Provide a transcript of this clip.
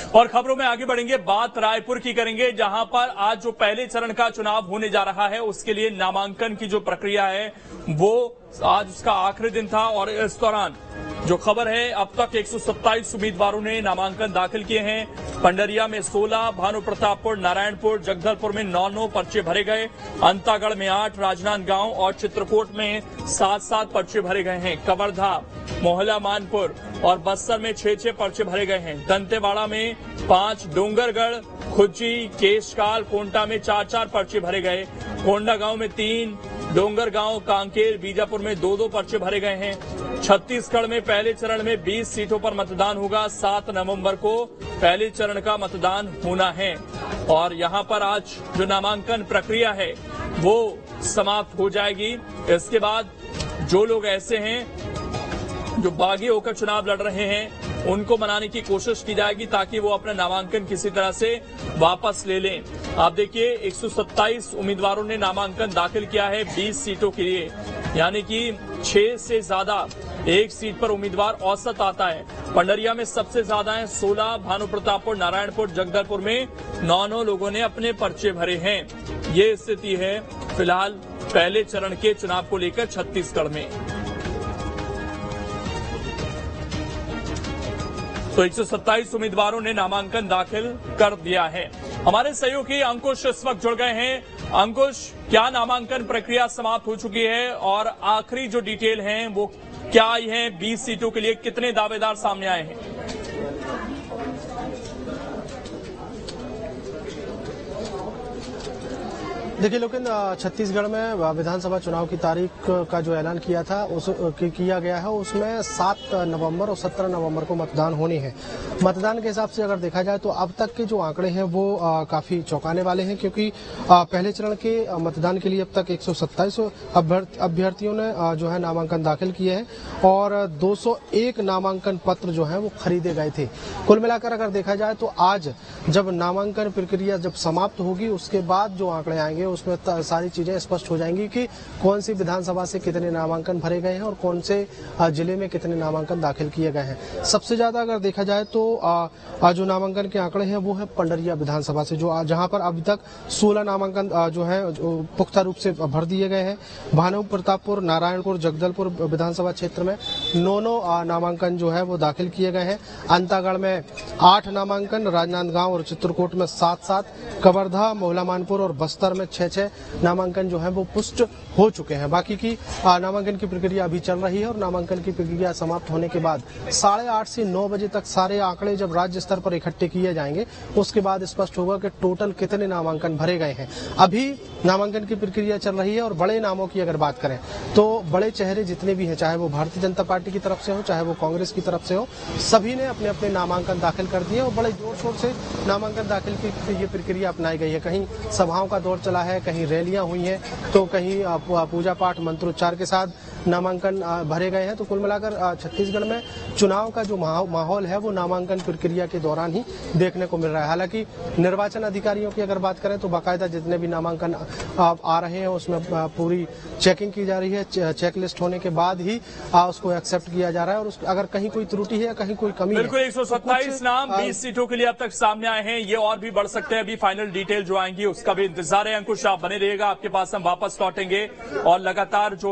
और खबरों में आगे बढ़ेंगे, बात रायपुर की करेंगे, जहां पर आज जो पहले चरण का चुनाव होने जा रहा है उसके लिए नामांकन की जो प्रक्रिया है वो आज उसका आखिरी दिन था। और इस दौरान जो खबर है, अब तक 127 उम्मीदवारों ने नामांकन दाखिल किए हैं। पंडरिया में 16, भानु प्रतापपुर, नारायणपुर, जगदलपुर में 9 पर्चे भरे गए, अंतागढ़ में 8, राजनांदगांव और चित्रकूट में 7 पर्चे भरे गए हैं। कवर्धा, मोहला मानपुर और बस्तर में 6 पर्चे भरे गए हैं। दंतेवाड़ा में 5, डोंगरगढ़, खुज्जी, केशकाल, कोंटा में 4 पर्चे भरे गए। कोंडागांव में 3, डोंगरगांव, कांकेर, बीजापुर में 2 पर्चे भरे गए हैं। छत्तीसगढ़ में पहले चरण में 20 सीटों पर मतदान होगा। 7 नवंबर को पहले चरण का मतदान होना है और यहां पर आज जो नामांकन प्रक्रिया है वो समाप्त हो जाएगी। इसके बाद जो लोग ऐसे हैं जो बागी होकर चुनाव लड़ रहे हैं उनको मनाने की कोशिश की जाएगी ताकि वो अपना नामांकन किसी तरह से वापस ले लें। आप देखिए, 127 उम्मीदवारों ने नामांकन दाखिल किया है 20 सीटों के लिए, यानी कि 6 से ज्यादा एक सीट पर उम्मीदवार औसत आता है। पंडरिया में सबसे ज्यादा है 16, भानु प्रतापपुर, नारायणपुर, जगदलपुर में 9 लोगों ने अपने पर्चे भरे हैं। ये स्थिति है फिलहाल पहले चरण के चुनाव को लेकर छत्तीसगढ़ में। तो 127 उम्मीदवारों ने नामांकन दाखिल कर दिया है। हमारे सहयोगी अंकुश इस वक्त जुड़ गए हैं। अंकुश, क्या नामांकन प्रक्रिया समाप्त हो चुकी है और आखिरी जो डिटेल हैं वो क्या आई है? 20 सीटों के लिए कितने दावेदार सामने आए हैं? देखिए, लेकिन छत्तीसगढ़ में विधानसभा चुनाव की तारीख का जो ऐलान किया था किया गया है उसमें 7 नवंबर और 17 नवंबर को मतदान होनी है। मतदान के हिसाब से अगर देखा जाए तो अब तक के जो आंकड़े हैं वो काफी चौंकाने वाले हैं, क्योंकि पहले चरण के मतदान के लिए अब तक 127 अभ्यर्थियों ने जो है नामांकन दाखिल किए हैं और 201 नामांकन पत्र जो है वो खरीदे गए थे। कुल मिलाकर अगर देखा जाए तो आज जब नामांकन प्रक्रिया जब समाप्त होगी उसके बाद जो आंकड़े आएंगे उसमें सारी चीजें स्पष्ट हो जाएंगी कि कौन सी विधानसभा से कितने नामांकन भरे गए हैं और कौन से जिले में कितने नामांकन दाखिल किए गए हैं। सबसे ज्यादा अगर देखा जाए तो जो नामांकन के आंकड़े हैं वो है पंडरिया विधानसभा से, जो जहां पर अभी तक 16 नामांकन जो है पुख्ता रूप से भर दिए गए हैं। भानु प्रतापपुर, नारायणपुर, जगदलपुर विधानसभा क्षेत्र में 9 नामांकन जो है वो दाखिल किए गए हैं। अंतागढ़ में 8 नामांकन, राजनांदगांव और चित्रकूट में 7, कवर्धा, मोहला मानपुर और बस्तर में 6 नामांकन जो है वो पुष्ट हो चुके हैं। बाकी की नामांकन की प्रक्रिया अभी चल रही है और नामांकन की प्रक्रिया समाप्त होने के बाद 8:30 से 9 बजे तक सारे आंकड़े जब राज्य स्तर पर इकट्ठे किए जाएंगे उसके बाद स्पष्ट होगा कि टोटल कितने नामांकन भरे गए हैं। अभी नामांकन की प्रक्रिया चल रही है और बड़े नामों की अगर बात करें तो बड़े चेहरे जितने भी हैं, चाहे वो भारतीय जनता पार्टी की तरफ से हो चाहे वो कांग्रेस की तरफ से हो, सभी ने अपने अपने नामांकन दाखिल कर दिए और बड़े जोर शोर से नामांकन दाखिल की ये प्रक्रिया अपनाई गई है। कहीं सभाओं का दौर चला है, कहीं रैलियां हुई हैं, तो कहीं पूजा पाठ मंत्रोच्चार के साथ नामांकन भरे गए हैं। तो कुल मिलाकर छत्तीसगढ़ में चुनाव का जो माहौल है वो नामांकन प्रक्रिया के दौरान ही देखने को मिल रहा है। हालांकि निर्वाचन अधिकारियों की अगर बात करें तो बाकायदा जितने भी नामांकन आ रहे हैं उसमें पूरी चेकिंग की जा रही है। चेकलिस्ट होने के बाद ही उसको एक्सेप्ट किया जा रहा है और अगर कहीं कोई त्रुटि है या कहीं कोई कमी है। बिल्कुल, 127 नाम 20 सीटों के लिए अब तक सामने आए हैं। ये और भी बढ़ सकते हैं। अभी फाइनल डिटेल जो आएंगी उसका भी इंतजार है। अंकुश, आप बने रहिएगा, आपके पास हम वापस लौटेंगे और लगातार जो